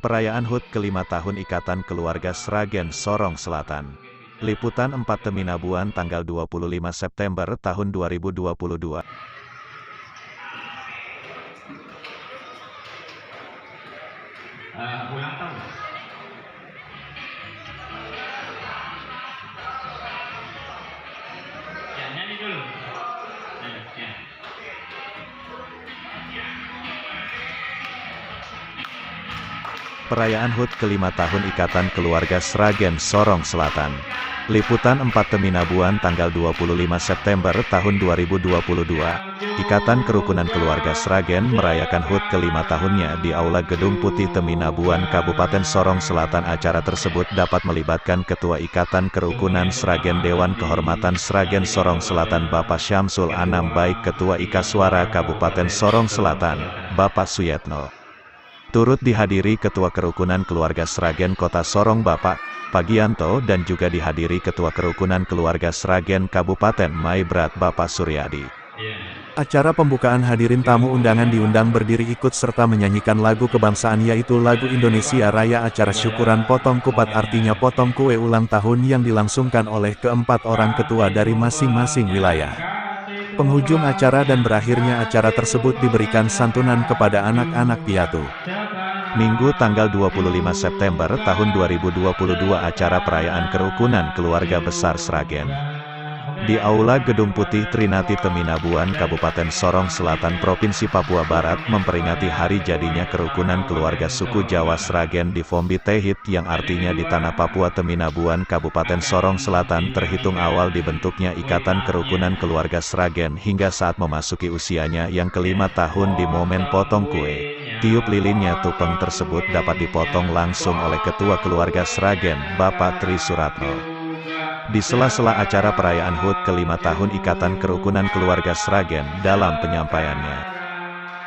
Perayaan HUT ke-5 tahun Ikatan Keluarga Sragen Sorong Selatan. Liputan 4 Teminabuan tanggal 25 September tahun 2022. Ulang tahun. Ya, nyanyi dulu. Ya. Perayaan HUT ke-5 tahun Ikatan Keluarga Sragen Sorong Selatan. Liputan 4 Teminabuan tanggal 25 September tahun 2022. Ikatan Kerukunan Keluarga Sragen merayakan HUT ke-5 tahunnya di Aula Gedung Putih Teminabuan Kabupaten Sorong Selatan. Acara tersebut dapat melibatkan Ketua Ikatan Kerukunan Sragen Dewan Kehormatan Sragen Sorong Selatan Bapak Syamsul Anam baik Ketua Ikaswara Kabupaten Sorong Selatan, Bapak Suyetno. Turut dihadiri Ketua Kerukunan Keluarga Sragen Kota Sorong Bapak Pagianto dan juga dihadiri Ketua Kerukunan Keluarga Sragen Kabupaten Maibrat Bapak Suryadi. Acara pembukaan hadirin tamu undangan diundang berdiri ikut serta menyanyikan lagu kebangsaan yaitu lagu Indonesia Raya. Acara syukuran potong kupat artinya potong kue ulang tahun yang dilangsungkan oleh keempat orang ketua dari masing-masing wilayah. Penghujung acara dan berakhirnya acara tersebut diberikan santunan kepada anak-anak piatu. Minggu tanggal 25 September tahun 2022 acara perayaan Kerukunan Keluarga Besar Sragen di Aula Gedung Putih Trinati Teminabuan Kabupaten Sorong Selatan Provinsi Papua Barat memperingati hari jadinya Kerukunan Keluarga Suku Jawa Sragen di Fombi Tehit yang artinya di Tanah Papua Teminabuan Kabupaten Sorong Selatan. Terhitung awal dibentuknya Ikatan Kerukunan Keluarga Sragen hingga saat memasuki usianya yang ke-5 tahun di momen potong kue, tiup lilinnya tupeng tersebut dapat dipotong langsung oleh Ketua Keluarga Sragen Bapak Tri Suratno. Di sela-sela acara perayaan HUT ke-5 tahun Ikatan Kerukunan Keluarga Sragen dalam penyampaiannya,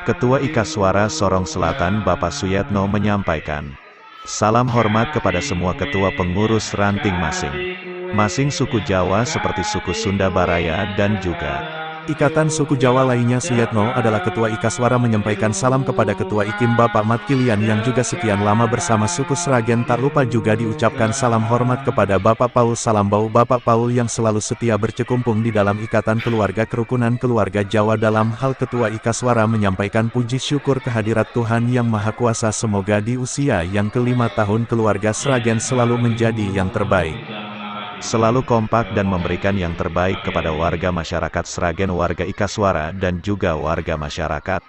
Ketua Ikaswara Sorong Selatan Bapak Suyetno menyampaikan, salam hormat kepada semua ketua pengurus ranting masing-masing suku Jawa seperti suku Sunda Baraya dan juga Ikatan Suku Jawa lainnya. Suyetno adalah Ketua Ikaswara menyampaikan salam kepada Ketua Ikim Bapak Mat Kilian yang juga sekian lama bersama suku Sragen. Tak lupa juga diucapkan salam hormat kepada Bapak Paul Salambau. Bapak Paul yang selalu setia bercekumpung di dalam Ikatan Keluarga Kerukunan Keluarga Jawa. Dalam hal Ketua Ikaswara menyampaikan puji syukur kehadirat Tuhan Yang Maha Kuasa. Semoga di usia yang ke-5 tahun keluarga Sragen selalu menjadi yang terbaik, selalu kompak dan memberikan yang terbaik kepada warga masyarakat Sragen, warga Ikaswara dan juga warga masyarakat.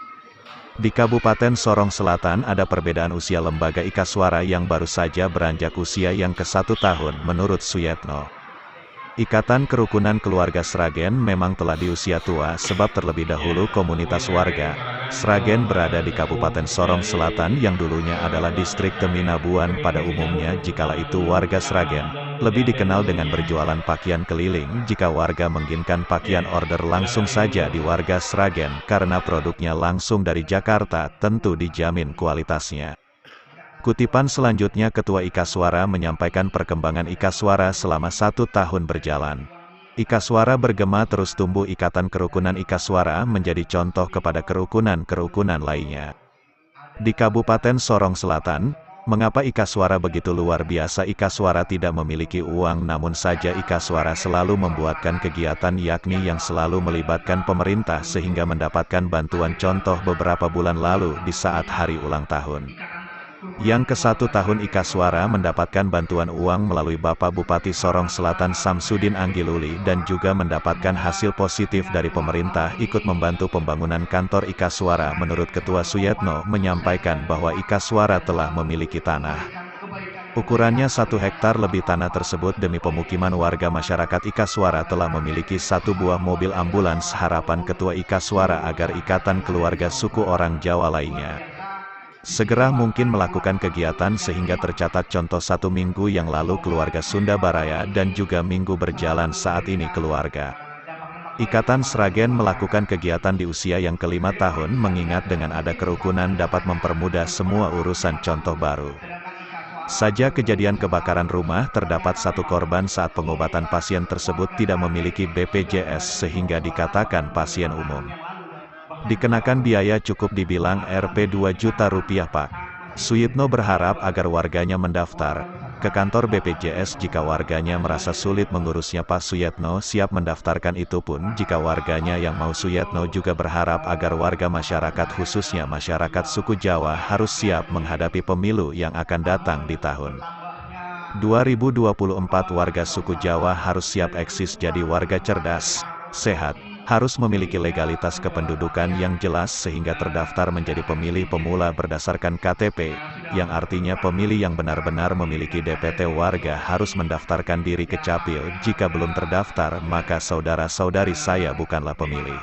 Di Kabupaten Sorong Selatan ada perbedaan usia lembaga Ikaswara yang baru saja beranjak usia yang ke-1 tahun menurut Suyetno. Ikatan Kerukunan Keluarga Sragen memang telah di usia tua sebab terlebih dahulu komunitas warga Sragen berada di Kabupaten Sorong Selatan yang dulunya adalah distrik Teminabuan. Pada umumnya jikala itu warga Sragen lebih dikenal dengan berjualan pakaian keliling. Jika warga menginginkan pakaian order langsung saja di warga Sragen karena produknya langsung dari Jakarta tentu dijamin kualitasnya. Kutipan selanjutnya Ketua Ikaswara menyampaikan perkembangan Ikaswara selama 1 tahun berjalan. Ikaswara bergema terus tumbuh. Ikatan Kerukunan Ikaswara menjadi contoh kepada kerukunan-kerukunan lainnya. Di Kabupaten Sorong Selatan, mengapa Ikaswara begitu luar biasa? Ikaswara tidak memiliki uang, namun saja Ikaswara selalu membuatkan kegiatan yakni yang selalu melibatkan pemerintah sehingga mendapatkan bantuan. Contoh beberapa bulan lalu di saat hari ulang tahun yang ke-1 tahun Ikaswara mendapatkan bantuan uang melalui Bapak Bupati Sorong Selatan Samsudin Anggiluli dan juga mendapatkan hasil positif dari pemerintah ikut membantu pembangunan kantor Ikaswara. Menurut Ketua Suyetno menyampaikan bahwa Ikaswara telah memiliki tanah ukurannya 1 hektar lebih. Tanah tersebut demi pemukiman warga. Masyarakat Ikaswara telah memiliki 1 buah mobil ambulans. Harapan Ketua Ikaswara agar Ikatan Keluarga Suku Orang Jawa lainnya segera mungkin melakukan kegiatan sehingga tercatat contoh 1 minggu yang lalu keluarga Sunda Baraya dan juga minggu berjalan saat ini keluarga Ikatan Sragen melakukan kegiatan di usia yang ke-5 tahun mengingat dengan ada kerukunan dapat mempermudah semua urusan. Contoh baru saja kejadian kebakaran rumah, terdapat 1 korban saat pengobatan. Pasien tersebut tidak memiliki BPJS sehingga dikatakan pasien umum. Dikenakan biaya cukup dibilang Rp 2 juta rupiah Pak. Suyitno berharap agar warganya mendaftar ke kantor BPJS jika warganya merasa sulit mengurusnya. Pak Suyitno siap mendaftarkan, itu pun jika warganya yang mau. Suyitno juga berharap agar warga masyarakat khususnya masyarakat suku Jawa harus siap menghadapi pemilu yang akan datang di tahun 2024. Warga suku Jawa harus siap eksis jadi warga cerdas, sehat, harus memiliki legalitas kependudukan yang jelas sehingga terdaftar menjadi pemilih pemula berdasarkan KTP, yang artinya pemilih yang benar-benar memiliki DPT. Warga harus mendaftarkan diri ke Capil. Jika belum terdaftar, maka saudara-saudari saya bukanlah pemilih.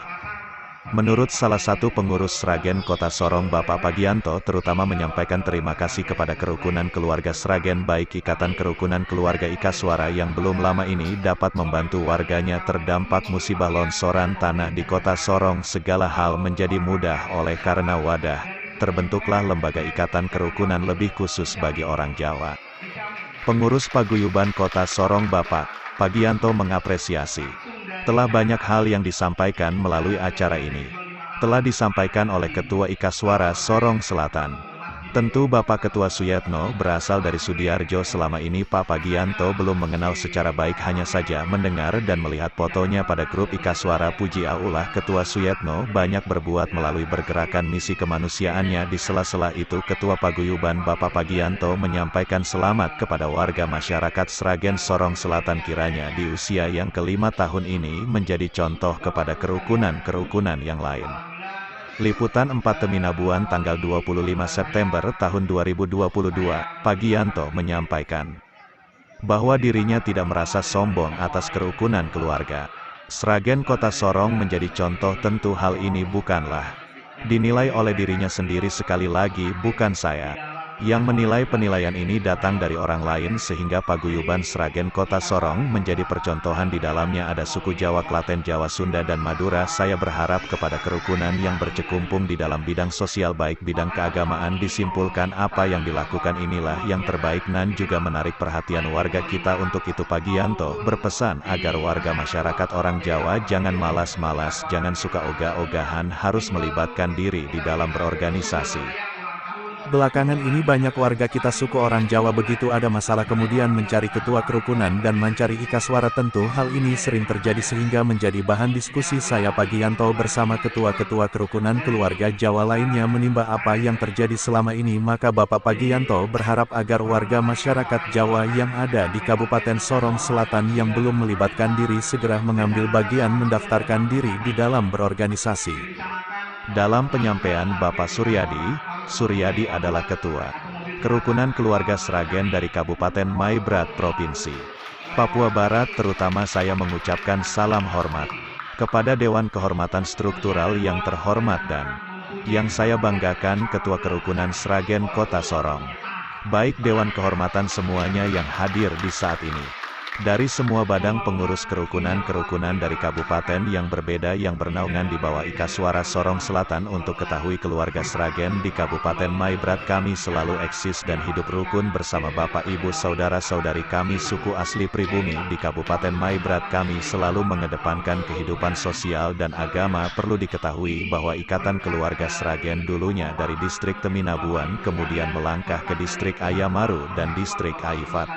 Menurut salah satu pengurus Sragen Kota Sorong, Bapak Pagianto, terutama menyampaikan terima kasih kepada kerukunan keluarga Sragen, baik Ikatan Kerukunan Keluarga Ikaswara yang belum lama ini dapat membantu warganya terdampak musibah longsoran tanah di Kota Sorong. Segala hal menjadi mudah oleh karena wadah terbentuklah lembaga Ikatan Kerukunan lebih khusus bagi orang Jawa. Pengurus Paguyuban Kota Sorong Bapak Pagianto mengapresiasi telah banyak hal yang disampaikan melalui acara ini. Telah disampaikan oleh Ketua Ikaswara Sorong Selatan. Tentu Bapak Ketua Suyitno berasal dari Sudiarjo. Selama ini Pak Pagianto belum mengenal secara baik, hanya saja mendengar dan melihat fotonya pada grup Ikaswara. Puji Allah, Ketua Suyitno banyak berbuat melalui bergerakan misi kemanusiaannya. Di sela-sela itu Ketua Paguyuban Bapak Pagianto menyampaikan selamat kepada warga masyarakat Sragen Sorong Selatan, kiranya di usia yang ke-5 tahun ini menjadi contoh kepada kerukunan-kerukunan yang lain. Liputan 4 Teminabuan tanggal 25 September tahun 2022, Pagianto menyampaikan bahwa dirinya tidak merasa sombong atas kerukunan keluarga Sragen Kota Sorong menjadi contoh. Tentu hal ini bukanlah dinilai oleh dirinya sendiri, sekali lagi bukan saya yang menilai. Penilaian ini datang dari orang lain sehingga Paguyuban Sragen Kota Sorong menjadi percontohan. Di dalamnya ada suku Jawa, Klaten, Jawa, Sunda, dan Madura. Saya berharap kepada kerukunan yang berkecimpung di dalam bidang sosial baik bidang keagamaan disimpulkan apa yang dilakukan inilah yang terbaik dan juga menarik perhatian warga kita. Untuk itu Pagianto berpesan agar warga masyarakat orang Jawa jangan malas-malas, jangan suka ogah-ogahan, harus melibatkan diri di dalam berorganisasi. Belakangan ini banyak warga kita suku orang Jawa begitu ada masalah kemudian mencari ketua kerukunan dan mencari Ikaswara. Tentu hal ini sering terjadi sehingga menjadi bahan diskusi saya Pagianto bersama ketua-ketua kerukunan keluarga Jawa lainnya menimba apa yang terjadi selama ini. Maka Bapak Pagianto berharap agar warga masyarakat Jawa yang ada di Kabupaten Sorong Selatan yang belum melibatkan diri segera mengambil bagian mendaftarkan diri di dalam berorganisasi. Dalam penyampaian Bapak Suryadi adalah Ketua Kerukunan Keluarga Sragen dari Kabupaten Maibrat Provinsi Papua Barat, terutama saya mengucapkan salam hormat kepada Dewan Kehormatan Struktural yang terhormat dan yang saya banggakan, Ketua Kerukunan Sragen Kota Sorong, baik Dewan Kehormatan semuanya yang hadir di saat ini. Dari semua badang pengurus kerukunan-kerukunan dari kabupaten yang berbeda yang bernaungan di bawah Ikaswara Sorong Selatan. Untuk ketahui keluarga Sragen di Kabupaten Maibrat kami selalu eksis dan hidup rukun bersama Bapak Ibu saudara-saudari kami suku asli pribumi di Kabupaten Maibrat. Kami selalu mengedepankan kehidupan sosial dan agama. Perlu diketahui bahwa Ikatan Keluarga Sragen dulunya dari distrik Teminabuan kemudian melangkah ke distrik Ayamaru dan distrik Aifat.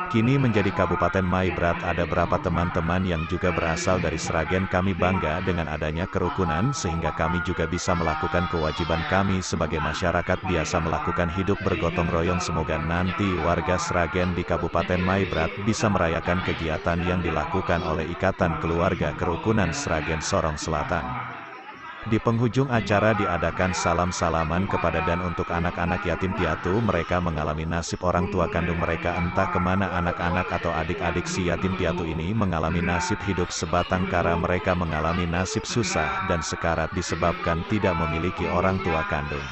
Kini menjadi Kabupaten Maibrat. Ada berapa teman-teman yang juga berasal dari Sragen. Kami bangga dengan adanya kerukunan sehingga kami juga bisa melakukan kewajiban kami sebagai masyarakat biasa melakukan hidup bergotong royong. Semoga nanti warga Sragen di Kabupaten Maibrat bisa merayakan kegiatan yang dilakukan oleh Ikatan Keluarga Kerukunan Sragen Sorong Selatan. Di penghujung acara diadakan salam-salaman kepada dan untuk anak-anak yatim piatu. Mereka mengalami nasib orang tua kandung mereka entah kemana. Anak-anak atau adik-adik si yatim piatu ini mengalami nasib hidup sebatang kara. Mereka mengalami nasib susah dan sekarat disebabkan tidak memiliki orang tua kandung.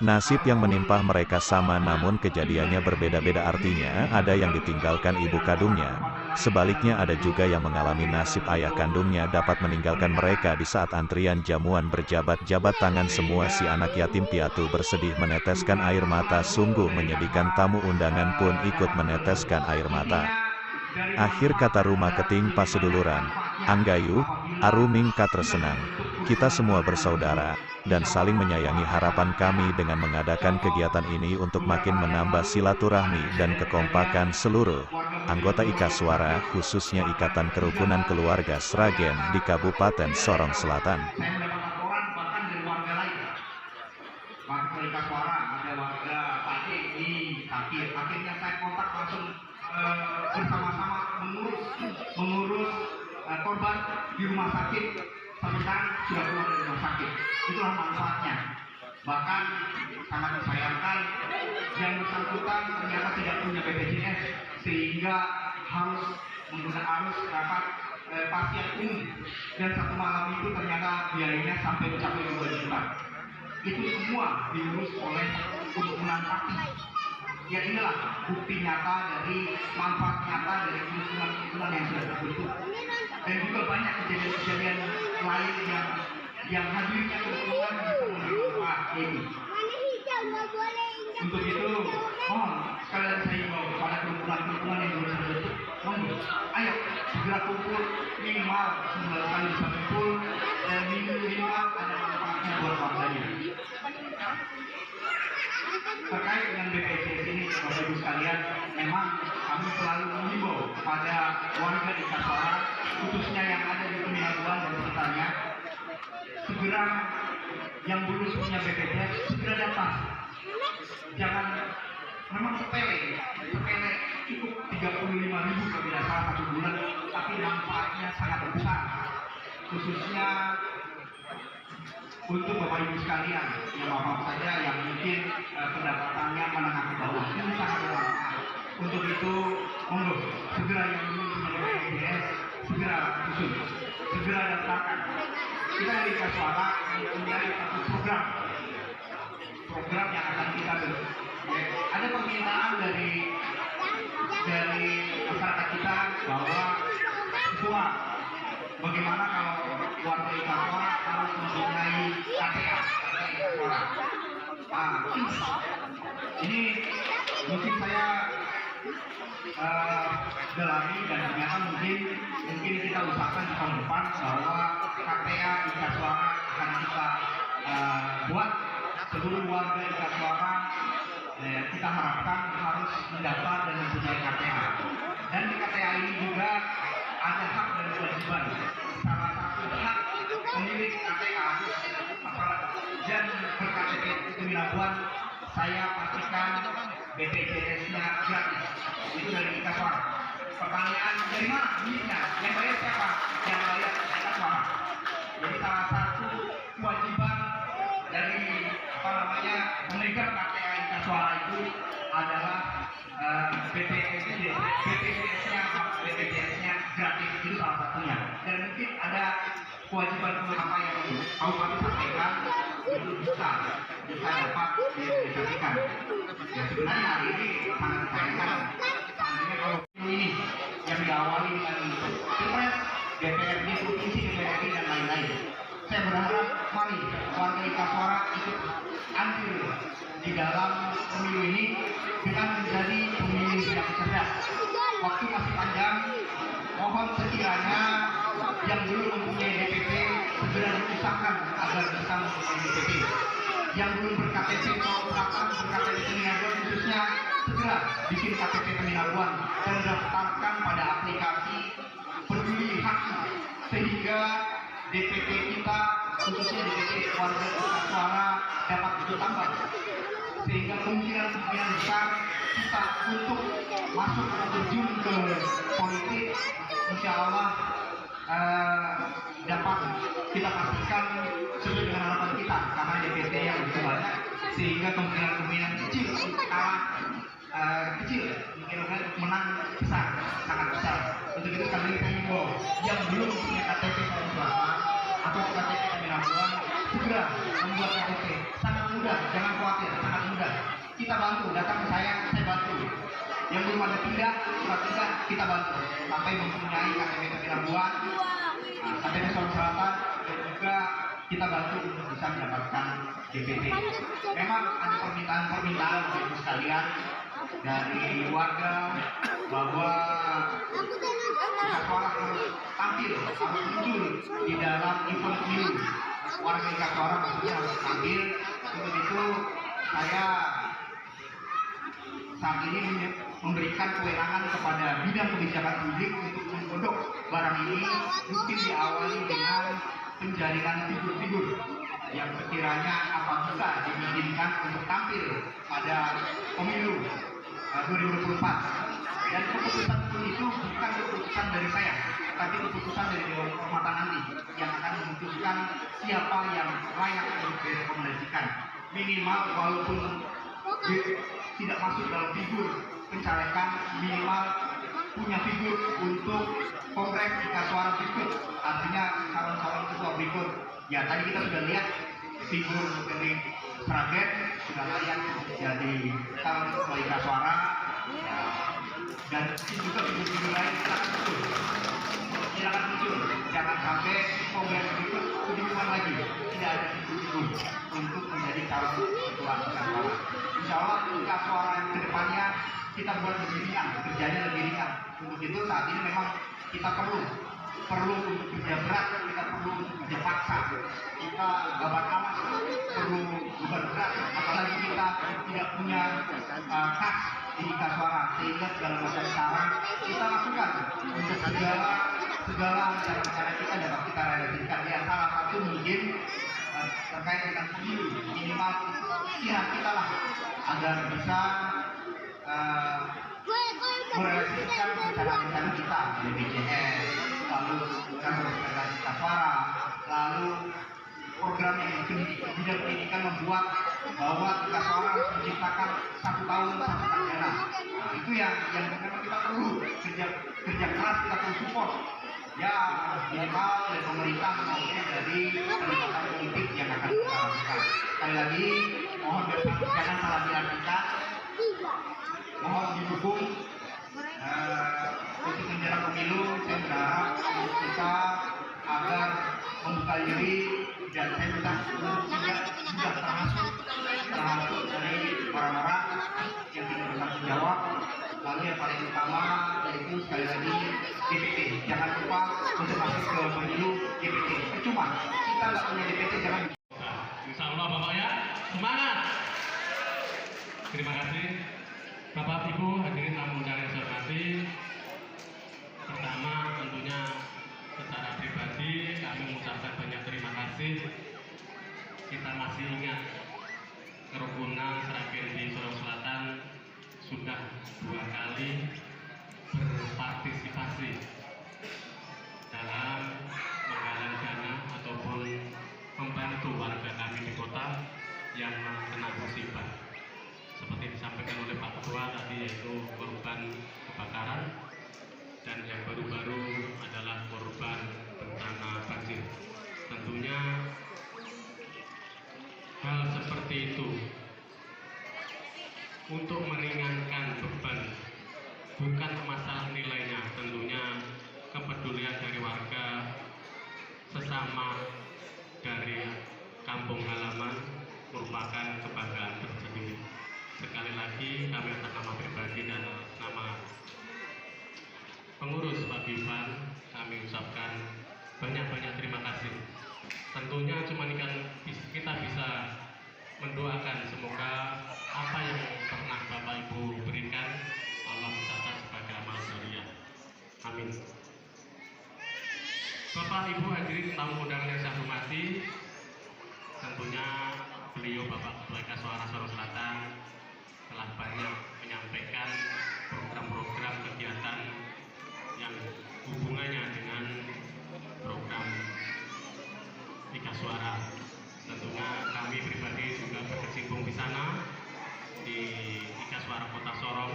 Nasib yang menimpa mereka sama namun kejadiannya berbeda-beda, artinya ada yang ditinggalkan ibu kandungnya. Sebaliknya ada juga yang mengalami nasib ayah kandungnya dapat meninggalkan mereka di saat antrian jamuan berjabat-jabat tangan. Semua si anak yatim piatu bersedih meneteskan air mata. Sungguh menyedihkan, tamu undangan pun ikut meneteskan air mata. Akhir kata rumah keting paseduluran, Anggayu, Aruming katresenang. Kita semua bersaudara. dan saling menyayangi. Harapan kami dengan mengadakan kegiatan ini untuk makin menambah silaturahmi dan kekompakan seluruh anggota IKA Suara, khususnya Ikatan Kerukunan Keluarga Sragen di Kabupaten Sorong Selatan. Saya mendapat laporan bahkan dari warga lain. Warga IKA Suara, ada warga Pacet di Sakit. Akhirnya saya kontak langsung bersama-sama mengurus korban di rumah sakit. Sampai sekarang sudah keluar dari rumah sakit. Itulah manfaatnya. Bahkan sangat disayangkan yang bersangkutan ternyata tidak punya BPJS sehingga harus pasien umum, dan satu malam itu ternyata biayanya sampai mencapai 2 juta. Itu semua diurus oleh kerukunan sakti. Ya inilah bukti nyata dari manfaat nyata dari kerukunan yang sudah terbentuk. Dan juga banyak kejadian-kejadian lain yang hadirnya kerukunan bisa bermanfaat ini. Untuk itu, mohon sekalian saya himbau kepada kerukunan yang sudah terbentuk, ayo segera kumpul minimal 9 kali bisa kumpul dan minimal ada manfaatnya buat warganya. Terkait dengan BPJS ini, Bapak Ibu sekalian, memang kami selalu mengimbau kepada warga di IKA Suara, khususnya yang ada di Peminabuan dan sekitarnya, segera yang belum punya BPJS segera datang. Jangan, memang sepele cukup 35.000 kalau tidak salah 1 bulan, tapi manfaatnya sangat besar, khususnya untuk Bapak Ibu sekalian, yang maaf saja yang mungkin pendapatannya menengah ke bawah, ini sangat bermanfaat. Untuk itu, monggo segera yang belum punya BPJS segera susun, segera daftarkan. Kita dari IKA Suara mempunyai satu program yang akan kita bentuk. Ada permintaan dari masyarakat kita bahwa semua bagaimana kalau warga IKA Suara harus mempunyai KTA IKA Suara. Ini mungkin saya dalami dan ternyata mungkin kita usahakan di tahun depan bahwa KTA IKA Suara akan kita buat seluruh warga IKA Suara. Kita harapkan harus mendaftar dan mempunyai KTA. Dan di KTA ini juga ada hak dan kewajiban. Salah satu hak pemilik KTA dan berKTP Peminabuan, saya pastikan BPJS-nya gratis. Itu dari IKA Suara. Pertanyaan, dari mana miliknya? Yang bayar siapa? Yang bayar IKA Suara. Jadi salah satu kewajiban dari pemegang KTA IKA Suara itu adalah BPJS-nya gratis, itu salah satunya. Dan mungkin ada kewajiban apa yang mau kami sampaikan, itu bisa dapat disampaikan. Ya sebenarnya hari ini sangat disayangkan, seandainya kalau ini yang diawali dengan Pilpres, DPRD provinsi, DPRD dan lain-lain. Saya berharap mari warga IKA Suara ikut andil di dalam pemilu ini dengan menjadi pemilih yang cerdas. Waktu masih panjang, mohon sekiranya yang belum mempunyai DPP segera diusahakan agar bisa mempunyai DPP. Yang belum berKTP kalau berKTP Peminabuan khususnya segera bikin KTP Peminabuan dan daftarkan pada aplikasi Peduli Haki sehingga DPP kita, khususnya DPP warga IKA Suara dapat bertambah, sehingga kemungkinan besar kita untuk masuk atau terjun ke politik, insya Allah dapat kita pastikan sesuai dengan harapan kita, karena DPP yang begitu banyak, sehingga kemungkinan kecil mungkin menang besar, sangat besar. Untuk itu kami himbau yang belum punya KTP Sorong Selatan atau KTP Peminabuan segera membuat KTP. Sangat mudah, jangan khawatir, sangat mudah. Kita bantu, datang ke saya bantu. Yang belum ada surat tindak kita bantu sampai mempunyai KTP Peminabuan, KTP Sorong Selatan, dan juga kita bantu untuk bisa mendapatkan DPP. Memang ada permintaan dari sekalian dari warga bahwa IKA Suara harus tampil, harus muncul di dalam event pemilu. warga Ikas Suara maksudnya harus tampil. Untuk itu saya saat ini memberikan kewenangan kepada bidang kebijakan publik untuk menggodok barang ini, mungkin diawali dengan penjaringan figur-figur yang sekiranya apabila dimungkinkan untuk tampil pada pemilu 2024. Dan keputusan itu bukan keputusan dari saya, tapi keputusan dari Dewan Kehormatan nanti yang akan memutuskan siapa yang layak untuk direkomendasikan. Minimal walaupun tidak masuk dalam figur pencalekan, minimal punya figur untuk kongres Ikas Suara berikut, artinya calon-calon ketua berikut. Ya tadi kita sudah lihat figur dari Sragen sudah layak jadi calon ketua Ikas Suara, ya. Dan juga figur-figur lain silakan muncul, jangan sampai kongres berikut kebingungan lagi, tidak ada figur untuk menjadi calon ketua Ikas Suara. Insya Allah Ikas Suara yang kedepannya kita buat lebih ringan, kerjanya lebih ringan. Untuk itu saat ini memang kita perlu untuk kerja berat, kita perlu untuk kerja paksa, kita babat awas perlu beban berat, apalagi kita tidak punya kas di Ikas Suara, sehingga segala macam cara kita lakukan untuk segala cara kita dapat kita realisasikan. Ya salah satu mungkin terkait dengan pemilu, minimal pihak kita lah agar bisa merealisasikan rencana-rencana kita di BPJS, lalu kantor Ikas Suara, lalu program yang bidang pendidikan membuat bahwa Ikas Suara harus menciptakan 1 tahun 1 sarjana. Nah, itu yang memang kita perlu kerja keras, kita perlu support. Ya minimal dari pemerintah maupun dari kebijakan politik yang akan kita lakukan. Sekali lagi mohon jangan salah diartikan, mohon didukung untuk menjelang pemilu. Saya berharap kita agar membuka diri, dan saya minta sudah termasuk dari orang-orang yang tidak bertanggung jawab. Lalu yang paling utama yaitu sekali lagi DPT, jangan lupa untuk masuk ke pemilu DPT. Percuma kita nggak punya DPT, jangan. Insya Allah Bapak ya, semangat. Terima kasih Bapak Ibu hadirin tamu undangan yang saya hormati. Pertama tentunya secara pribadi kami mengucapkan banyak terima kasih. Kita masih ingat kerukunan Sragen di Sorong Selatan sudah 2 kali berpartisipasi dalam menggalang dana ataupun membantu warga kami di kota yang kena musibah. Seperti disampaikan oleh Pak Ketua tadi, yaitu korban kebakaran dan yang baru-baru adalah korban bencana banjir. Tentunya hal seperti itu untuk meringankan beban, bukan masalah nilainya. Tentunya kepedulian dari warga sesama dari kampung halaman merupakan kebanggaan tersendiri. Sekali lagi kami atas nama pribadi dan nama pengurus Paguyuban kami ucapkan banyak-banyak terima kasih. Tentunya cuma kita bisa mendoakan semoga apa yang pernah Bapak Ibu berikan Allah mencatat sebagai amal jariah. Amin. Bapak Ibu hadirin tamu undangan yang saya hormati, tentunya beliau Bapak Ketua Ikas Suara Sorong Selatan telah banyak menyampaikan program-program kegiatan yang hubungannya dengan program Ikas Suara. Tentunya kami pribadi juga berkecimpung di sana di Ikas Suara Kota Sorong.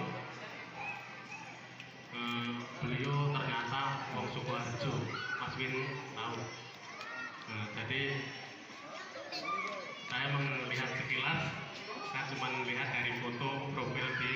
Beliau ternyata wong Sukoharjo, Mas Win tahu. Jadi saya melihat sekilas, saya cuma melihat dari foto profil di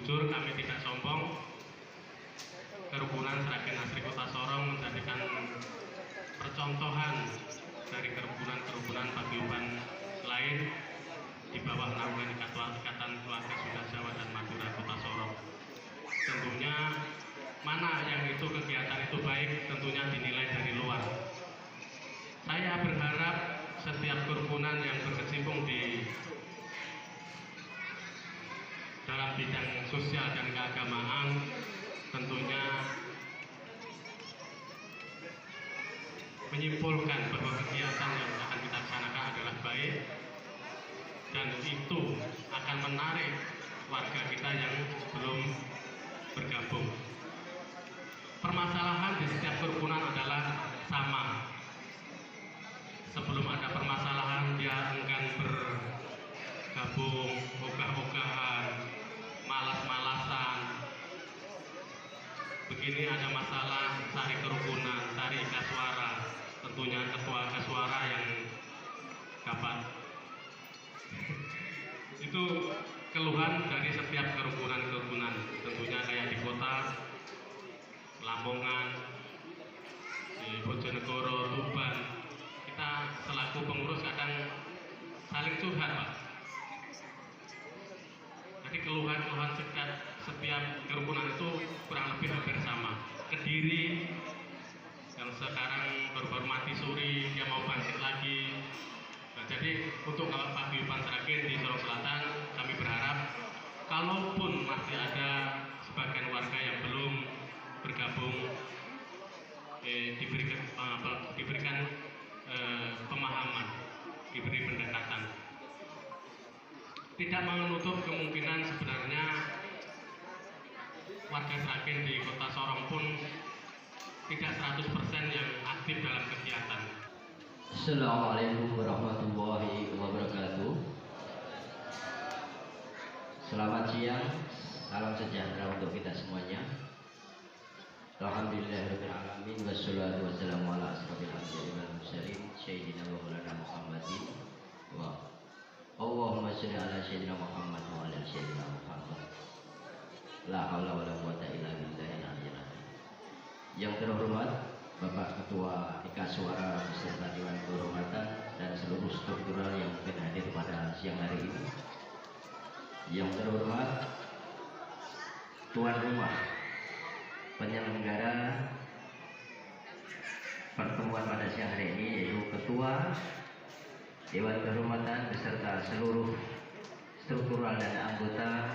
jujur, kami tidak sombong. Kerukunan Sragen Asri Kota Sorong menjadikan percontohan dari kerukunan-kerukunan paguyuban lain di bawah naungan Ikatan Keluarga Sunda Jawa dan Madura Kota Sorong. Tentunya mana yang itu kegiatan itu baik, tentunya dinilai dari luar. Saya berharap setiap kerukunan yang berkecimpung di dalam bidang sosial dan keagamaan tentunya menyimpulkan bahwa kegiatan yang akan kita laksanakan adalah baik dan itu akan menarik warga kita yang belum bergabung. Permasalahan di setiap kerukunan adalah sama. Sebelum ada permasalahan dia enggan bergabung, ogah-ogahan, malas-malasan. Begini ada masalah cari kerukunan, cari kaswara, tentunya ketua kaswara yang dapat. Itu keluhan dari setiap kerukunan-kerukunan, tentunya kayak di kota, Lamongan, di Bojonegoro, Tuban. Kita selaku pengurus kadang saling curhat, Pak. Jadi keluhan-keluhan setiap kerukunan itu kurang lebih hampir sama. Kediri yang sekarang baru-baru mati suri, dia mau bangkit lagi. Nah, jadi untuk paguyuban Sragen di Sorong Selatan, kami berharap kalaupun masih ada sebagian warga yang belum bergabung, diberikan pemahaman, diberi pendekatan. Tidak menutup kemungkinan sebenarnya warga Sragen di Kota Sorong pun tidak 100% yang aktif dalam kegiatan. Assalamualaikum warahmatullahi wabarakatuh. Selamat siang, salam sejahtera untuk kita semuanya. Alhamdulillahirabbil alamin wassalatu wassalamu ala asrofil anbiya'i wal mursalin sayyidina wa maulana Muhammadin wa Allahumma shalli ala sayyidina Muhammad wa ala sayyidina Muhammad. La haula wala quwata illa billahil aliyyil azim. Yang terhormat Bapak Ketua IKA Suara beserta Dewan Kehormatan dan seluruh struktural yang mungkin hadir pada siang hari ini. Yang terhormat tuan rumah penyelenggara pertemuan pada siang hari ini, yaitu Ketua Dewan Kehormatan beserta seluruh struktural dan anggota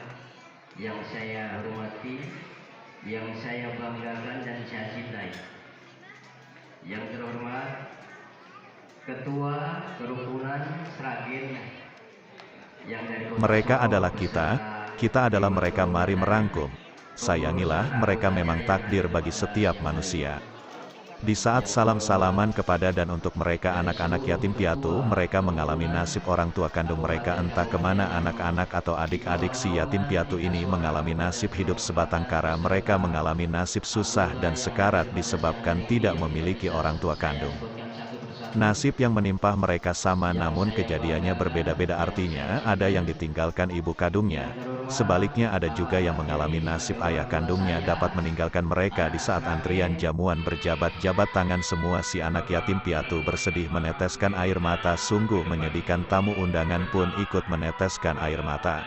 yang saya hormati, yang saya banggakan dan saya cintai. Yang terhormat Ketua Kerukunan Sragen yang dari Mereka adalah kita adalah mereka. Mari merangkum. Sayangilah mereka, memang takdir bagi setiap manusia. Di saat salam-salaman kepada dan untuk mereka anak-anak yatim piatu, mereka mengalami nasib orang tua kandung mereka, entah kemana anak-anak atau adik-adik si yatim piatu ini mengalami nasib hidup sebatang kara. Mereka mengalami nasib susah dan sekarat disebabkan tidak memiliki orang tua kandung. Nasib yang menimpa mereka sama, namun kejadiannya berbeda-beda. Artinya, ada yang ditinggalkan ibu kandungnya. Sebaliknya, ada juga yang mengalami nasib ayah kandungnya dapat meninggalkan mereka di saat antrian jamuan berjabat-jabat tangan. Semua si anak yatim piatu bersedih meneteskan air mata. Sungguh menyedihkan, tamu undangan pun ikut meneteskan air mata.